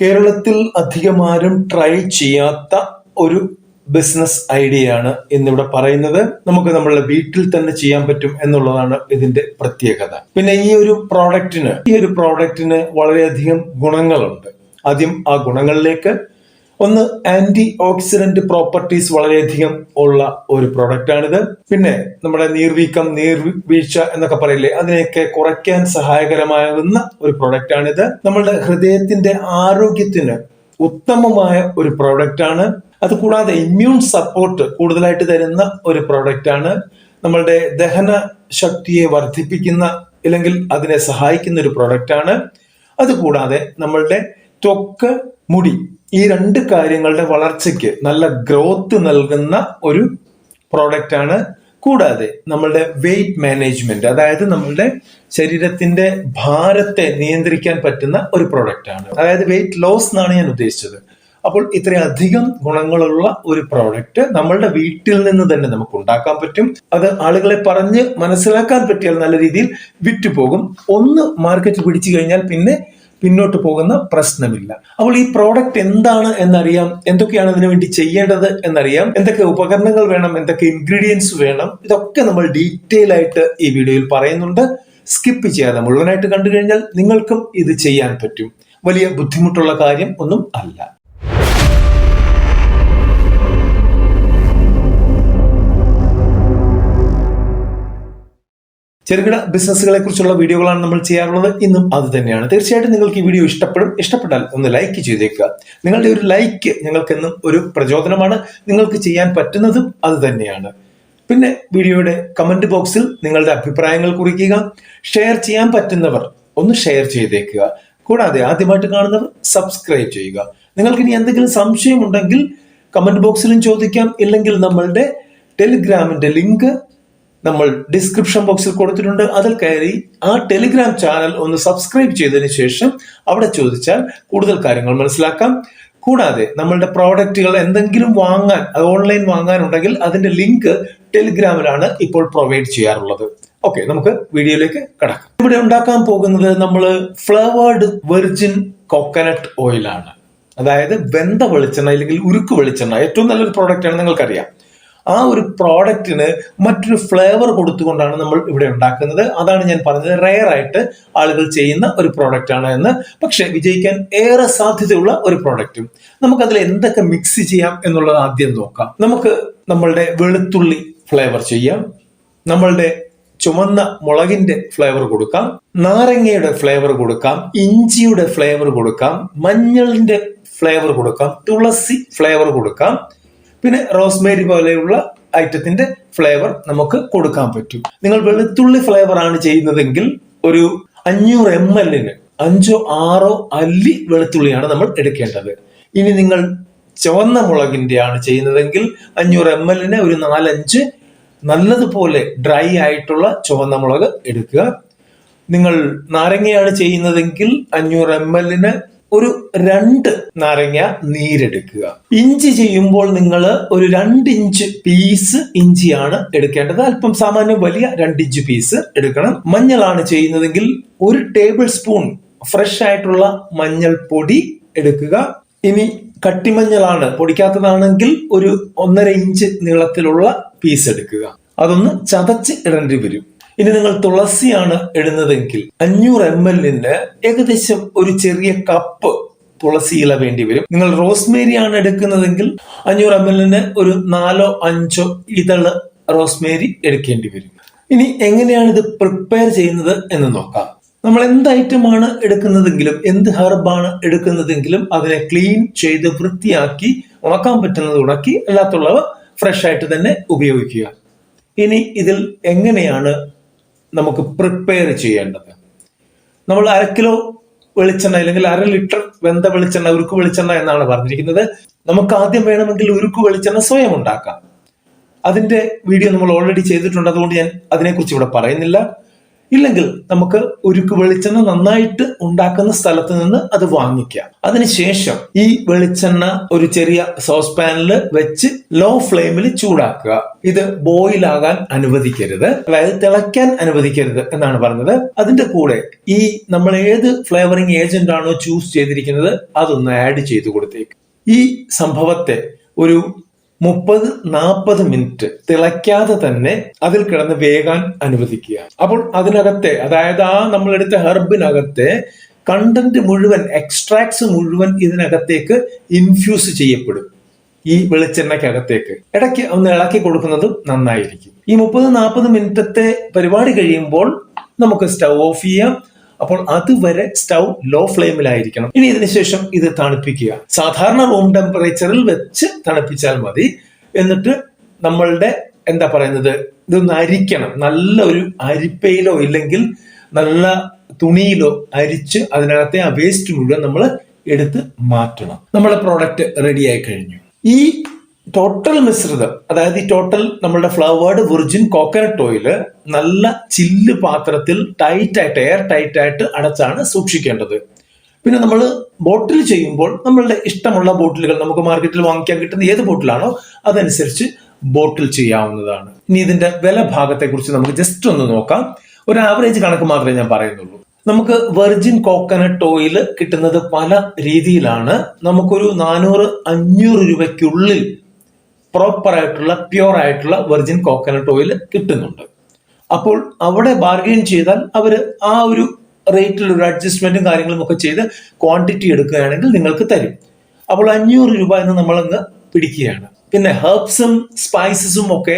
കേരളത്തിൽ അധികമാരും ട്രൈ ചെയ്യാത്ത ഒരു ബിസിനസ് ഐഡിയയാണ് ഇന്നിവിടെ പറയുന്നത്. നമുക്ക് നമ്മളുടെ വീട്ടിൽ തന്നെ ചെയ്യാൻ പറ്റും എന്നുള്ളതാണ് ഇതിന്റെ പ്രത്യേകത. പിന്നെ ഈ ഒരു പ്രോഡക്റ്റിന് വളരെയധികം ഗുണങ്ങളുണ്ട്. ആദ്യം ആ ഗുണങ്ങളിലേക്ക്. ഒന്ന്, ആന്റി ഓക്സിഡന്റ് പ്രോപ്പർട്ടീസ് വളരെയധികം ഉള്ള ഒരു പ്രോഡക്റ്റ് ആണിത്. പിന്നെ നമ്മുടെ നീർവീക്കം, നീർവീഴ്ച എന്നൊക്കെ പറയില്ലേ, അതിനെയൊക്കെ കുറയ്ക്കാൻ സഹായകരമാകുന്ന ഒരു പ്രോഡക്റ്റ് ആണിത്. നമ്മളുടെ ഹൃദയത്തിന്റെ ആരോഗ്യത്തിന് ഉത്തമമായ ഒരു പ്രോഡക്റ്റ് ആണ്. അതുകൂടാതെ ഇമ്മ്യൂൺ സപ്പോർട്ട് കൂടുതലായിട്ട് തരുന്ന ഒരു പ്രോഡക്റ്റ് ആണ്. നമ്മളുടെ ദഹന ശക്തിയെ വർദ്ധിപ്പിക്കുന്ന അല്ലെങ്കിൽ അതിനെ സഹായിക്കുന്ന ഒരു പ്രോഡക്റ്റ് ആണ്. അതുകൂടാതെ നമ്മളുടെ ത്വക്ക്, മുടി, ഈ രണ്ട് കാര്യങ്ങളുടെ വളർച്ചയ്ക്ക് നല്ല ഗ്രോത്ത് നൽകുന്ന ഒരു പ്രോഡക്റ്റ് ആണ്. കൂടാതെ നമ്മളുടെ വെയിറ്റ് മാനേജ്മെന്റ്, അതായത് നമ്മളുടെ ശരീരത്തിന്റെ ഭാരത്തെ നിയന്ത്രിക്കാൻ പറ്റുന്ന ഒരു പ്രോഡക്റ്റ് ആണ്. അതായത് വെയിറ്റ് ലോസ് എന്നാണ് ഞാൻ ഉദ്ദേശിച്ചത്. അപ്പോൾ ഇത്രയധികം ഗുണങ്ങളുള്ള ഒരു പ്രോഡക്റ്റ് നമ്മളുടെ വീട്ടിൽ നിന്ന് തന്നെ നമുക്ക് ഉണ്ടാക്കാൻ പറ്റും. അത് ആളുകളെ പറഞ്ഞ് മനസ്സിലാക്കാൻ പറ്റിയാൽ നല്ല രീതിയിൽ വിറ്റുപോകും. ഒന്ന് മാർക്കറ്റ് പിടിച്ചു കഴിഞ്ഞാൽ പിന്നെ പിന്നോട്ട് പോകുന്ന പ്രശ്നമില്ല. അപ്പോൾ ഈ പ്രോഡക്റ്റ് എന്താണ് എന്നറിയാം, എന്തൊക്കെയാണ് ഇതിനു വേണ്ടി ചെയ്യേണ്ടത് എന്നറിയാം, എന്തൊക്കെ ഉപകരണങ്ങൾ വേണം, എന്തൊക്കെ ഇൻഗ്രീഡിയൻസ് വേണം, ഇതൊക്കെ നമ്മൾ ഡീറ്റെയിൽ ആയിട്ട് ഈ വീഡിയോയിൽ പറയുന്നുണ്ട്. സ്കിപ്പ് ചെയ്യാതെ മുഴുവനായിട്ട് കണ്ടു കഴിഞ്ഞാൽ നിങ്ങൾക്കും ഇത് ചെയ്യാൻ പറ്റും. വലിയ ബുദ്ധിമുട്ടുള്ള കാര്യം ഒന്നും അല്ല. ചെറുകിട ബിസിനസ്സുകളെ കുറിച്ചുള്ള വീഡിയോകളാണ് നമ്മൾ ചെയ്യാറുള്ളത്. ഇന്നും അത് തന്നെയാണ്. തീർച്ചയായിട്ടും നിങ്ങൾക്ക് ഈ വീഡിയോ ഇഷ്ടപ്പെട്ടാൽ ഒന്ന് ലൈക്ക് ചെയ്തേക്കുക. നിങ്ങളുടെ ഒരു ലൈക്ക് ഞങ്ങൾക്കെന്നും ഒരു പ്രചോദനമാണ്. നിങ്ങൾക്ക് ചെയ്യാൻ പറ്റുന്നതും അത് തന്നെയാണ്. പിന്നെ വീഡിയോയുടെ കമന്റ് ബോക്സിൽ നിങ്ങളുടെ അഭിപ്രായങ്ങൾ കുറിക്കുക. ഷെയർ ചെയ്യാൻ പറ്റുന്നവർ ഒന്ന് ഷെയർ ചെയ്തേക്കുക. കൂടാതെ ആദ്യമായിട്ട് കാണുന്നവർ സബ്സ്ക്രൈബ് ചെയ്യുക. നിങ്ങൾക്ക് ഇനി എന്തെങ്കിലും സംശയം ഉണ്ടെങ്കിൽ കമന്റ് ബോക്സിലും ചോദിക്കാം. ഇല്ലെങ്കിൽ നമ്മളുടെ ടെലിഗ്രാമിന്റെ ലിങ്ക് നമ്മൾ ഡിസ്ക്രിപ്ഷൻ ബോക്സിൽ കൊടുത്തിട്ടുണ്ട്. അതിൽ കയറി ആ ടെലിഗ്രാം ചാനൽ ഒന്ന് സബ്സ്ക്രൈബ് ചെയ്തതിനു ശേഷം അവിടെ ചോദിച്ചാൽ കൂടുതൽ കാര്യങ്ങൾ മനസ്സിലാക്കാം. കൂടാതെ നമ്മളുടെ പ്രോഡക്റ്റുകൾ എന്തെങ്കിലും വാങ്ങാൻ, അത് ഓൺലൈൻ വാങ്ങാനുണ്ടെങ്കിൽ അതിന്റെ ലിങ്ക് ടെലിഗ്രാമിലാണ് ഇപ്പോൾ പ്രൊവൈഡ് ചെയ്യാറുള്ളത്. ഓക്കെ, നമുക്ക് വീഡിയോയിലേക്ക് കടക്കാം. ഇവിടെ ഉണ്ടാക്കാൻ പോകുന്നത് നമ്മൾ ഫ്ലേവേർഡ് വെർജിൻ കോക്കനട്ട് ഓയിൽ ആണ്. അതായത് വെന്ത വെളിച്ചെണ്ണ അല്ലെങ്കിൽ ഉരുക്ക് വെളിച്ചെണ്ണ, ഏറ്റവും നല്ലൊരു പ്രോഡക്റ്റ് ആണ്, നിങ്ങൾക്കറിയാം. ആ ഒരു പ്രോഡക്റ്റിന് മറ്റൊരു ഫ്ലേവർ കൊടുത്തുകൊണ്ടാണ് നമ്മൾ ഇവിടെ ഉണ്ടാക്കുന്നത്. അതാണ് ഞാൻ പറഞ്ഞത്, റെയർ ആയിട്ട് ആളുകൾ ചെയ്യുന്ന ഒരു പ്രോഡക്റ്റ് ആണ് എന്ന്. പക്ഷെ വിജയിക്കാൻ ഏറെ സാധ്യതയുള്ള ഒരു പ്രോഡക്റ്റും. നമുക്കതിൽ എന്തൊക്കെ മിക്സ് ചെയ്യാം എന്നുള്ളത് ആദ്യം നോക്കാം. നമുക്ക് നമ്മളുടെ വെളുത്തുള്ളി ഫ്ലേവർ ചെയ്യാം, നമ്മളുടെ ചുമന്ന മുളകിന്റെ ഫ്ലേവർ കൊടുക്കാം, നാരങ്ങയുടെ ഫ്ലേവർ കൊടുക്കാം, ഇഞ്ചിയുടെ ഫ്ലേവർ കൊടുക്കാം, മഞ്ഞളിന്റെ ഫ്ലേവർ കൊടുക്കാം, തുളസി ഫ്ലേവർ കൊടുക്കാം, പിന്നെ റോസ്മേരി പോലെയുള്ള ഐറ്റത്തിന്റെ ഫ്ലേവർ നമുക്ക് കൊടുക്കാൻ പറ്റും. നിങ്ങൾ വെളുത്തുള്ളി ഫ്ലേവർ ആണ് ചെയ്യുന്നതെങ്കിൽ ഒരു 500 ml 5-6 അല്ലി വെളുത്തുള്ളിയാണ് നമ്മൾ എടുക്കേണ്ടത്. ഇനി നിങ്ങൾ ചുവന്ന മുളകിന്റെ ആണ് ചെയ്യുന്നതെങ്കിൽ 500 ml ഒരു 4-5 നല്ലതുപോലെ ഡ്രൈ ആയിട്ടുള്ള ചുവന്ന മുളക് എടുക്കുക. നിങ്ങൾ നാരങ്ങയാണ് ചെയ്യുന്നതെങ്കിൽ 500 ml ഒരു 2 നാരങ്ങ നീരെടുക്കുക. ഇഞ്ചി ചെയ്യുമ്പോൾ നിങ്ങൾ ഒരു 2 ഇഞ്ച് പീസ് ഇഞ്ചിയാണ് എടുക്കേണ്ടത്. അല്പം സാമാന്യം വലിയ 2 ഇഞ്ച് പീസ് എടുക്കണം. മഞ്ഞളാണ് ചെയ്യുന്നതെങ്കിൽ 1 ടേബിൾ സ്പൂൺ ഫ്രഷ് ആയിട്ടുള്ള മഞ്ഞൾ പൊടി എടുക്കുക. ഇനി കട്ടിമഞ്ഞളാണ്, പൊടിക്കാത്തതാണെങ്കിൽ ഒരു 1.5 ഇഞ്ച് നീളത്തിലുള്ള പീസ് എടുക്കുക. അതൊന്ന് ചതച്ച് ഇടേണ്ടി വരും. ഇനി നിങ്ങൾ തുളസിയാണ് ഇടുന്നതെങ്കിൽ 500 ml ഏകദേശം ഒരു ചെറിയ കപ്പ് തുളസി ഇല വേണ്ടി വരും. നിങ്ങൾ റോസ്മേരി ആണ് എടുക്കുന്നതെങ്കിൽ 500 ml ഒരു 4-5 ഇതള് റോസ്മേരി എടുക്കേണ്ടി വരും. ഇനി എങ്ങനെയാണ് ഇത് പ്രിപ്പയർ ചെയ്യുന്നത് എന്ന് നോക്കാം. നമ്മൾ എന്ത് ഐറ്റമാണ് എടുക്കുന്നതെങ്കിലും, എന്ത് ഹെർബാണ് എടുക്കുന്നതെങ്കിലും അതിനെ ക്ലീൻ ചെയ്ത് വൃത്തിയാക്കി, ഉണക്കാൻ പറ്റുന്നത് ഉണക്കി, അല്ലാത്തുള്ളവ ഫ്രഷ് ആയിട്ട് തന്നെ ഉപയോഗിക്കുക. ഇനി ഇതിൽ എങ്ങനെയാണ് നമുക്ക് പ്രിപ്പയർ ചെയ്യേണ്ടത്? നമ്മൾ 1 കിലോ വെളിച്ചെണ്ണ അല്ലെങ്കിൽ 1/2 ലിറ്റർ വെന്ത വെളിച്ചെണ്ണ, ഉരുക്ക് വെളിച്ചെണ്ണ എന്നാണ് പറഞ്ഞിരിക്കുന്നത്. നമുക്ക് ആദ്യം വേണമെങ്കിൽ ഉരുക്ക് വെളിച്ചെണ്ണ സ്വയം ഉണ്ടാക്കാം. അതിന്റെ വീഡിയോ നമ്മൾ ഓൾറെഡി ചെയ്തിട്ടുണ്ട്, അതുകൊണ്ട് ഞാൻ അതിനെക്കുറിച്ച് ഇവിടെ പറയുന്നില്ല. ഇല്ലെങ്കിൽ നമുക്ക് ഉരുക്ക് വെളിച്ചെണ്ണ നന്നായിട്ട് ഉണ്ടാക്കുന്ന സ്ഥലത്ത് നിന്ന് അത് വാങ്ങിക്കാം. അതിനുശേഷം ഈ വെളിച്ചെണ്ണ ഒരു ചെറിയ സോസ് പാനിൽ വെച്ച് ലോ ഫ്ലെയിമിൽ ചൂടാക്കുക. ഇത് ബോയിൽ ആകാൻ അനുവദിക്കരുത്, അതായത് തിളയ്ക്കാൻ അനുവദിക്കരുത് എന്നാണ് പറഞ്ഞത്. അതിന്റെ കൂടെ ഈ നമ്മൾ ഏത് ഫ്ലേവറിംഗ് ഏജന്റ് ആണോ ചൂസ് ചെയ്തിരിക്കുന്നത് അതൊന്ന് ആഡ് ചെയ്ത് കൊടുത്തേക്ക്. ഈ സംഭവത്തെ ഒരു 30-40 മിനിറ്റ് തിളയ്ക്കാതെ തന്നെ അതിൽ കിടന്ന് വേകാൻ അനുവദിക്കുക. അപ്പോൾ അതിനകത്തെ, അതായത് നമ്മളെടുത്ത ഹെർബിനകത്തെ കണ്ടന്റ് മുഴുവൻ, എക്സ്ട്രാക്ട്സ് മുഴുവൻ ഇതിനകത്തേക്ക് ഇൻഫ്യൂസ് ചെയ്യപ്പെടും, ഈ വെളിച്ചെണ്ണയ്ക്കകത്തേക്ക്. ഇടയ്ക്ക് ഒന്ന് ഇളക്കി കൊടുക്കുന്നതും നന്നായിരിക്കും. ഈ 30-40 മിനിറ്റത്തെ പരിപാടി കഴിയുമ്പോൾ നമുക്ക് സ്റ്റൗ ഓഫ് ചെയ്യാം. അപ്പോൾ അതുവരെ സ്റ്റൗ ലോ ഫ്ലെയിമിലായിരിക്കണം. ഇനി ഇതിനുശേഷം ഇത് തണുപ്പിക്കുക. സാധാരണ റൂം ടെമ്പറേച്ചറിൽ വെച്ച് തണുപ്പിച്ചാൽ മതി. എന്നിട്ട് നമ്മളുടെ ഇതൊന്ന് അരിക്കണം. നല്ല ഒരു അരിപ്പയിലോ ഇല്ലെങ്കിൽ നല്ല തുണിയിലോ അരിച്ച് അതിനകത്തെ ആ വേസ്റ്റ് മുഴുവൻ നമ്മൾ എടുത്ത് മാറ്റണം. നമ്മുടെ പ്രോഡക്റ്റ് റെഡി ആയി കഴിഞ്ഞു. ഈ ടോട്ടൽ മിശ്രിതം, അതായത് ഈ ടോട്ടൽ നമ്മളുടെ ഫ്ലവേർഡ് വിർജിൻ കോക്കനട്ട് ഓയിൽ നല്ല ചില്ല് പാത്രത്തിൽ എയർ ടൈറ്റ് ആയിട്ട് അടച്ചാണ് സൂക്ഷിക്കേണ്ടത്. പിന്നെ നമ്മൾ ബോട്ടിൽ ചെയ്യുമ്പോൾ നമ്മളുടെ ഇഷ്ടമുള്ള ബോട്ടിലുകൾ, നമുക്ക് മാർക്കറ്റിൽ വാങ്ങിക്കാൻ കിട്ടുന്ന ഏത് ബോട്ടിലാണോ അതനുസരിച്ച് ബോട്ടിൽ ചെയ്യാവുന്നതാണ്. ഇനി ഇതിന്റെ വില ഭാഗത്തെ കുറിച്ച് നമുക്ക് ജസ്റ്റ് ഒന്ന് നോക്കാം. ഒരു ആവറേജ് കണക്ക് മാത്രമേ ഞാൻ പറയുന്നുള്ളൂ. നമുക്ക് വെർജിൻ കോക്കനട്ട് ഓയിൽ കിട്ടുന്നത് പല രീതിയിലാണ്. നമുക്കൊരു 400-500 രൂപയ്ക്കുള്ളിൽ പ്രോപ്പർ ആയിട്ടുള്ള പ്യൂർ ആയിട്ടുള്ള വെർജിൻ കോക്കനട്ട് ഓയിൽ കിട്ടുന്നുണ്ട്. അപ്പോൾ അവിടെ ബാർഗെയിൻ ചെയ്താൽ അവര് ആ ഒരു റേറ്റിൽ ഒരു അഡ്ജസ്റ്റ്മെന്റും കാര്യങ്ങളും ഒക്കെ ചെയ്ത് ക്വാണ്ടിറ്റി എടുക്കുകയാണെങ്കിൽ നിങ്ങൾക്ക് തരും. അപ്പോൾ 500 രൂപ എന്ന് നമ്മളങ്ങ് പിടിക്കുകയാണ്. പിന്നെ ഹെർബ്സും സ്പൈസസും ഒക്കെ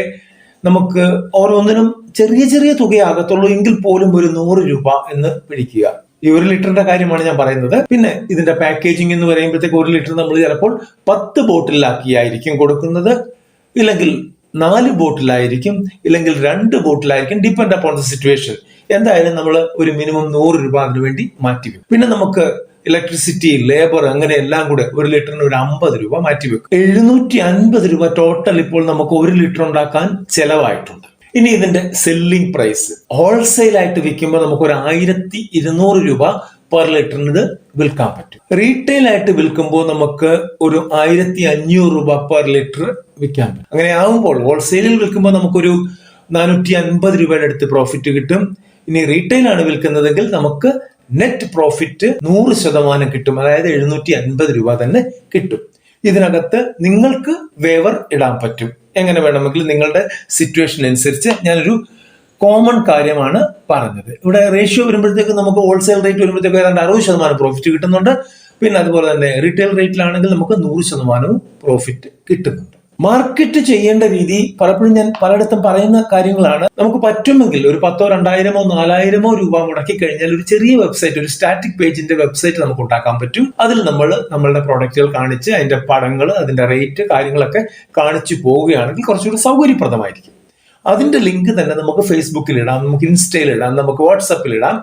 നമുക്ക് ഓരോന്നിനും ചെറിയ ചെറിയ തുകയാകത്തുള്ളൂ, എങ്കിൽ പോലും ഒരു 100 രൂപ എന്ന് പിടിക്കുക. ഈ 1 ലിറ്ററിന്റെ കാര്യമാണ് ഞാൻ പറയുന്നത്. പിന്നെ ഇതിന്റെ പാക്കേജിംഗ് എന്ന് പറയുമ്പോഴത്തേക്ക് 1 ലിറ്റർ നമ്മൾ ചിലപ്പോൾ 10 ബോട്ടിലാക്കിയായിരിക്കും കൊടുക്കുന്നത്, ഇല്ലെങ്കിൽ 4 ബോട്ടിലായിരിക്കും, ഇല്ലെങ്കിൽ 2 ബോട്ടിലായിരിക്കും. Depend upon the situation. എന്തായാലും നമ്മൾ ഒരു മിനിമം 100 രൂപ അതിനു വേണ്ടി മാറ്റിവെക്കും. പിന്നെ നമുക്ക് ഇലക്ട്രിസിറ്റി, ലേബർ, അങ്ങനെ എല്ലാം കൂടെ 1 ലിറ്ററിന് ഒരു 50 രൂപ മാറ്റിവെക്കും. 750 രൂപ ടോട്ടൽ ഇപ്പോൾ നമുക്ക് 1 ലിറ്റർ ഉണ്ടാക്കാൻ ചെലവായിട്ടുണ്ട്. ഇനി ഇതിന്റെ സെല്ലിംഗ് പ്രൈസ്, ഹോൾസെയിൽ ആയിട്ട് വിൽക്കുമ്പോൾ നമുക്ക് ഒരു 1200 രൂപ പെർ ലിറ്ററിന് ഇത് വിൽക്കാൻ പറ്റും. റീറ്റെയിൽ ആയിട്ട് വിൽക്കുമ്പോൾ നമുക്ക് ഒരു 1500 രൂപ പെർ ലിറ്റർ വിൽക്കാൻ പറ്റും. അങ്ങനെ ആകുമ്പോൾ ഹോൾസെയിലിൽ വിൽക്കുമ്പോൾ നമുക്കൊരു 450 രൂപയുടെ അടുത്ത് പ്രോഫിറ്റ് കിട്ടും. ഇനി റീറ്റെയിൽ ആണ് വിൽക്കുന്നതെങ്കിൽ നമുക്ക് നെറ്റ് പ്രോഫിറ്റ് 100% കിട്ടും, അതായത് 750 രൂപ തന്നെ കിട്ടും. ഇതിനകത്ത് നിങ്ങൾക്ക് വേവർ ഇടാൻ പറ്റും. എങ്ങനെ വേണമെങ്കിലും നിങ്ങളുടെ സിറ്റുവേഷൻ അനുസരിച്ച്. ഞാനൊരു കോമൺ കാര്യമാണ് പറഞ്ഞത്. ഇവിടെ റേഷ്യോ വരുമ്പോഴത്തേക്ക് നമുക്ക് ഹോൾസെയിൽ റേറ്റ് വരുമ്പോഴത്തേക്ക് ഏതാണ്ട് 60% പ്രോഫിറ്റ് കിട്ടുന്നുണ്ട്. പിന്നെ അതുപോലെ തന്നെ റീറ്റെയിൽ റേറ്റിലാണെങ്കിൽ നമുക്ക് 100% പ്രോഫിറ്റ് കിട്ടുന്നുണ്ട്. മാർക്കറ്റ് ചെയ്യേണ്ട രീതി പലപ്പോഴും ഞാൻ പലയിടത്തും പറയുന്ന കാര്യങ്ങളാണ്. നമുക്ക് പറ്റുമെങ്കിൽ ഒരു 1000, 2000, 4000 രൂപ മുടക്കി കഴിഞ്ഞാൽ ഒരു ചെറിയ വെബ്സൈറ്റ്, ഒരു സ്റ്റാറ്റിക് പേജിന്റെ വെബ്സൈറ്റ് നമുക്ക് ഉണ്ടാക്കാൻ പറ്റും. അതിൽ നമ്മൾ നമ്മളുടെ പ്രോഡക്റ്റുകൾ കാണിച്ച് അതിന്റെ പടങ്ങൾ, അതിന്റെ റേറ്റ്, കാര്യങ്ങളൊക്കെ കാണിച്ചു പോവുകയാണെങ്കിൽ കുറച്ചുകൂടി സൗകര്യപ്രദമായിരിക്കും. അതിന്റെ ലിങ്ക് തന്നെ നമുക്ക് ഫേസ്ബുക്കിൽ ഇടാം, നമുക്ക് ഇൻസ്റ്റയിൽ ഇടാം, നമുക്ക് വാട്സപ്പിൽ ഇടാം,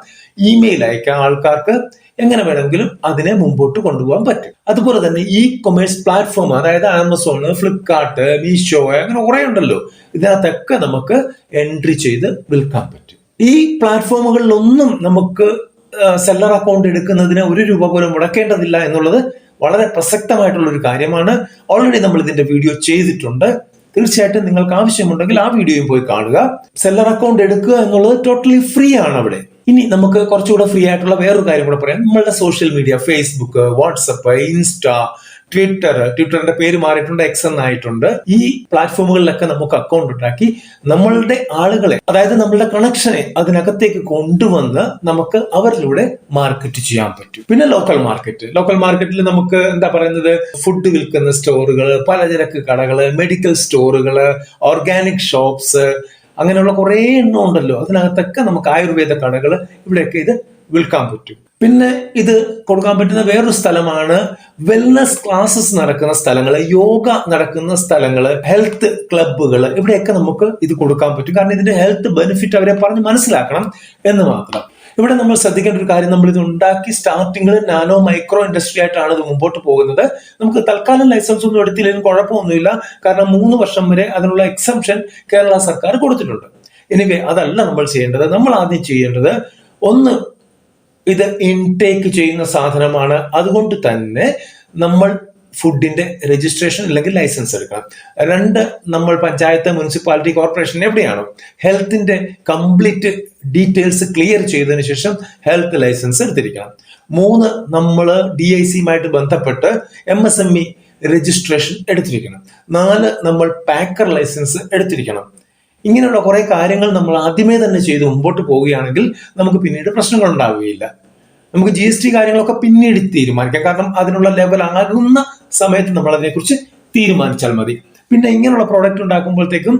ഇമെയിൽ അയക്കാം. ആൾക്കാർക്ക് എങ്ങനെ വേണമെങ്കിലും അതിനെ മുമ്പോട്ട് കൊണ്ടുപോകാൻ പറ്റും. അതുപോലെ തന്നെ ഇ കൊമേഴ്സ് പ്ലാറ്റ്ഫോം, അതായത് ആമസോൺ, ഫ്ലിപ്കാർട്ട്, മീഷോ, അങ്ങനെ കുറെ ഉണ്ടല്ലോ. ഇതിനകത്തൊക്കെ നമുക്ക് എൻട്രി ചെയ്ത് വിൽക്കാൻ പറ്റും. ഈ പ്ലാറ്റ്ഫോമുകളിലൊന്നും നമുക്ക് സെല്ലർ അക്കൗണ്ട് എടുക്കുന്നതിന് 1 രൂപ പോലും മുടക്കേണ്ടതില്ല എന്നുള്ളത് വളരെ പ്രസക്തമായിട്ടുള്ള ഒരു കാര്യമാണ്. ഓൾറെഡി നമ്മൾ ഇതിന്റെ വീഡിയോ ചെയ്തിട്ടുണ്ട്. തീർച്ചയായിട്ടും നിങ്ങൾക്ക് ആവശ്യമുണ്ടെങ്കിൽ ആ വീഡിയോയും പോയി കാണുക. സെല്ലർ അക്കൗണ്ട് എടുക്കുക എന്നുള്ളത് ടോട്ടലി ഫ്രീ ആണ് അവിടെ. ഇനി നമുക്ക് കുറച്ചുകൂടെ ഫ്രീ ആയിട്ടുള്ള വേറൊരു കാര്യം കൂടെ പറയാം. നമ്മളുടെ social media, Facebook, WhatsApp, Insta, ട്വിറ്ററിന്റെ പേര് മാറിയിട്ടുണ്ട്, എക്സ് എന്നായിട്ടുണ്ട്. ഈ പ്ലാറ്റ്ഫോമുകളിലൊക്കെ നമുക്ക് അക്കൗണ്ട് ഉണ്ടാക്കി നമ്മളുടെ ആളുകളെ, അതായത് നമ്മളുടെ കണക്ഷനെ അതിനകത്തേക്ക് കൊണ്ടുവന്ന് നമുക്ക് അവരിലൂടെ മാർക്കറ്റ് ചെയ്യാൻ പറ്റും. പിന്നെ ലോക്കൽ മാർക്കറ്റിൽ നമുക്ക് ഫുഡ് വിൽക്കുന്ന സ്റ്റോറുകൾ, പലചരക്ക് കടകള്, മെഡിക്കൽ സ്റ്റോറുകള്, ഓർഗാനിക് ഷോപ്സ്, അങ്ങനെയുള്ള കുറെ എണ്ണം ഉണ്ടല്ലോ. അതിനകത്തൊക്കെ നമുക്ക് ആയുർവേദ കടകൾ, ഇവിടെയൊക്കെ ഇത് വിൽക്കാൻ പറ്റും. പിന്നെ ഇത് കൊടുക്കാൻ പറ്റുന്ന വേറൊരു സ്ഥലമാണ് വെൽനസ് ക്ലാസ്സസ് നടക്കുന്ന സ്ഥലങ്ങൾ, യോഗ നടക്കുന്ന സ്ഥലങ്ങൾ, ഹെൽത്ത് ക്ലബ്ബുകൾ. ഇവിടെയൊക്കെ നമുക്ക് ഇത് കൊടുക്കാൻ പറ്റും. കാരണം ഇതിന്റെ ഹെൽത്ത് ബെനിഫിറ്റ് അവരെ പറഞ്ഞ് മനസ്സിലാക്കണം എന്ന് മാത്രം. ഇവിടെ നമ്മൾ ശ്രദ്ധിക്കേണ്ട ഒരു കാര്യം, നമ്മൾ ഇത് ഉണ്ടാക്കി സ്റ്റാർട്ടിങ്ങിൽ നാനോ മൈക്രോ ഇൻഡസ്ട്രി ആയിട്ടാണ് ഇത് മുമ്പോട്ട് പോകുന്നത്. നമുക്ക് തൽക്കാലം ലൈസൻസ് ഒന്നും എടുത്തില്ലെങ്കിലും കുഴപ്പമൊന്നുമില്ല. കാരണം 3 വർഷം വരെ അതിനുള്ള എക്സംഷൻ കേരള സർക്കാർ കൊടുത്തിട്ടുണ്ട്. എനിവേ അതല്ല നമ്മൾ ചെയ്യേണ്ടത്. നമ്മൾ ആദ്യം ചെയ്യേണ്ടത് ഒന്ന്, ഇത് ഇൻടേക്ക് ചെയ്യുന്ന സാധനമാണ്, അതുകൊണ്ട് തന്നെ നമ്മൾ ഫുഡിന്റെ രജിസ്ട്രേഷൻ അല്ലെങ്കിൽ ലൈസൻസ് എടുക്കണം. 2, നമ്മൾ പഞ്ചായത്ത്, മുനിസിപ്പാലിറ്റി, കോർപ്പറേഷൻ എവിടെയാണോ ഹെൽത്തിന്റെ കംപ്ലീറ്റ് ഡീറ്റെയിൽസ് ക്ലിയർ ചെയ്തതിനു ശേഷം ഹെൽത്ത് ലൈസൻസ് എടുത്തിരിക്കണം. 3, നമ്മൾ DICയുമായിട്ട് ബന്ധപ്പെട്ട് MSME രജിസ്ട്രേഷൻ എടുത്തിരിക്കണം. 4, നമ്മൾ പാക്കർ ലൈസൻസ് എടുത്തിരിക്കണം. ഇങ്ങനെയുള്ള കുറെ കാര്യങ്ങൾ നമ്മൾ ആദ്യമേ തന്നെ ചെയ്ത് മുമ്പോട്ട് പോവുകയാണെങ്കിൽ നമുക്ക് പിന്നീട് പ്രശ്നങ്ങൾ ഉണ്ടാവുകയില്ല. നമുക്ക് GST കാര്യങ്ങളൊക്കെ പിന്നീട് തീരുമാനിക്കാം. കാരണം അതിനുള്ള ലെവൽ ആകുന്ന സമയത്ത് നമ്മൾ അതിനെക്കുറിച്ച് തീരുമാനിച്ചാൽ മതി. പിന്നെ ഇങ്ങനെയുള്ള പ്രോഡക്റ്റ് ഉണ്ടാക്കുമ്പോഴത്തേക്കും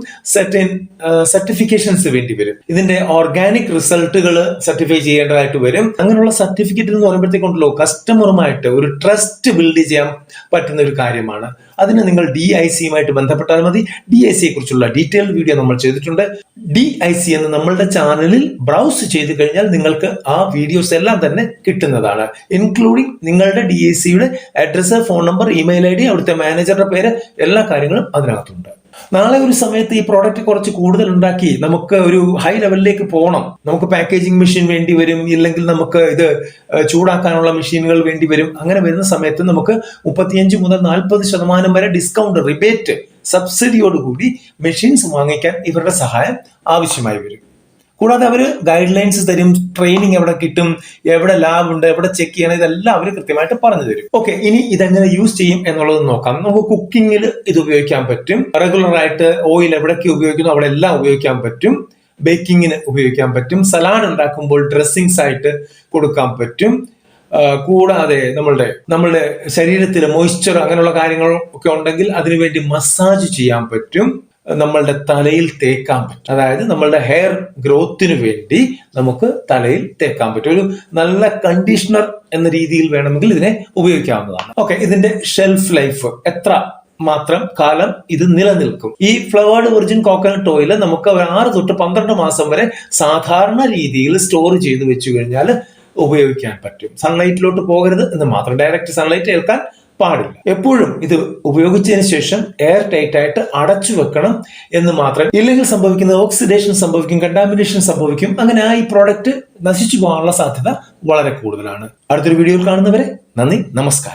സർട്ടിഫിക്കേഷൻസ് വേണ്ടി വരും. ഇതിന്റെ ഓർഗാനിക് റിസൾട്ടുകൾ സർട്ടിഫൈ ചെയ്യേണ്ടതായിട്ട് വരും. അങ്ങനെയുള്ള സർട്ടിഫിക്കറ്റ് എന്ന് പറയുമ്പോഴത്തേക്കുണ്ടല്ലോ കസ്റ്റമറുമായിട്ട് ഒരു ട്രസ്റ്റ് ബിൽഡ് ചെയ്യാൻ പറ്റുന്ന ഒരു കാര്യമാണ്. അതിന് നിങ്ങൾ DICയുമായിട്ട് ബന്ധപ്പെട്ടാൽ മതി. DICയെ കുറിച്ചുള്ള ഡീറ്റെയിൽഡ് വീഡിയോ നമ്മൾ ചെയ്തിട്ടുണ്ട്. DIC എന്ന് നമ്മളുടെ ചാനലിൽ ബ്രൗസ് ചെയ്ത് കഴിഞ്ഞാൽ നിങ്ങൾക്ക് ആ വീഡിയോസ് എല്ലാം തന്നെ കിട്ടുന്നതാണ്. ഇൻക്ലൂഡിങ് നിങ്ങളുടെ DICയുടെ address, phone number, email ID, അവിടുത്തെ മാനേജറുടെ പേര്, എല്ലാ കാര്യങ്ങളും അതിനകത്തുണ്ട്. നാളെ ഒരു സമയത്ത് ഈ പ്രോഡക്റ്റ് കുറച്ച് കൂടുതൽ ഉണ്ടാക്കി നമുക്ക് ഒരു ഹൈ ലെവലിലേക്ക് പോകണം. നമുക്ക് പാക്കേജിംഗ് മെഷീൻ വേണ്ടി വരും, ഇല്ലെങ്കിൽ നമുക്ക് ഇത് ചൂടാക്കാനുള്ള മെഷീനുകൾ വേണ്ടി വരും. അങ്ങനെ വരുന്ന സമയത്ത് നമുക്ക് 35 മുതൽ 40% വരെ ഡിസ്കൗണ്ട്, റിബേറ്റ്, സബ്സിഡിയോടുകൂടി മെഷീൻസ് വാങ്ങിക്കാൻ ഇവരുടെ സഹായം ആവശ്യമായി വരും. കൂടാതെ അവർ ഗൈഡ് ലൈൻസ് തരും, ട്രെയിനിങ് എവിടെ കിട്ടും, എവിടെ ലാബ് ഉണ്ട്, എവിടെ ചെക്ക് ചെയ്യണം, ഇതെല്ലാം അവർ കൃത്യമായിട്ട് പറഞ്ഞു തരും. ഓക്കെ, ഇനി ഇതെങ്ങനെ യൂസ് ചെയ്യും എന്നുള്ളത് നോക്കാം. നമുക്ക് കുക്കിങ്ങിൽ ഇത് ഉപയോഗിക്കാൻ പറ്റും. റെഗുലർ ആയിട്ട് ഓയിൽ എവിടേക്ക് ഉപയോഗിക്കുന്നു അവിടെ എല്ലാം ഉപയോഗിക്കാൻ പറ്റും. ബേക്കിങ്ങിന് ഉപയോഗിക്കാൻ പറ്റും. സലാഡ് ഉണ്ടാക്കുമ്പോൾ ഡ്രസ്സിങ്സ് ആയിട്ട് കൊടുക്കാൻ പറ്റും. കൂടാതെ നമ്മളുടെ ശരീരത്തിൽ മോയ്സ്ചർ അങ്ങനെയുള്ള കാര്യങ്ങളൊക്കെ ഉണ്ടെങ്കിൽ അതിനുവേണ്ടി മസാജ് ചെയ്യാൻ പറ്റും. നമ്മളുടെ തലയിൽ തേക്കാൻ പറ്റും. അതായത് നമ്മളുടെ ഹെയർ ഗ്രോത്തിന് വേണ്ടി നമുക്ക് തലയിൽ തേക്കാൻ പറ്റും. ഒരു നല്ല കണ്ടീഷണർ എന്ന രീതിയിൽ വേണമെങ്കിൽ ഇതിനെ ഉപയോഗിക്കാവുന്നതാണ്. ഓക്കെ, ഇതിന്റെ ഷെൽഫ് ലൈഫ് എത്ര മാത്രം കാലം ഇത് നിലനിൽക്കും? ഈ ഫ്ലവേർഡ് വെർജിൻ കോക്കനട്ട് ഓയിൽ നമുക്ക് 6 തൊട്ട് 12 മാസം വരെ സാധാരണ രീതിയിൽ സ്റ്റോർ ചെയ്ത് വെച്ചു കഴിഞ്ഞാൽ ഉപയോഗിക്കാൻ പറ്റും. സൺലൈറ്റിലോട്ട് പോകരുത് എന്ന് മാത്രം. ഡയറക്റ്റ് സൺലൈറ്റ് ഏൽക്കാൻ പാടില്ല. എപ്പോഴും ഇത് ഉപയോഗിച്ചതിന് ശേഷം എയർ ടൈറ്റ് ആയിട്ട് അടച്ചു വെക്കണം എന്ന് മാത്രം. ഇല്ലെങ്കിൽ സംഭവിക്കുന്നത് ഓക്സിഡേഷൻ സംഭവിക്കും, കണ്ടാമിനേഷൻ സംഭവിക്കും. അങ്ങനെ ആ ഈ പ്രോഡക്റ്റ് നശിച്ചു പോകാനുള്ള സാധ്യത വളരെ കൂടുതലാണ്. അടുത്തൊരു വീഡിയോയിൽ കാണുന്നവരെ നന്ദി, നമസ്കാരം.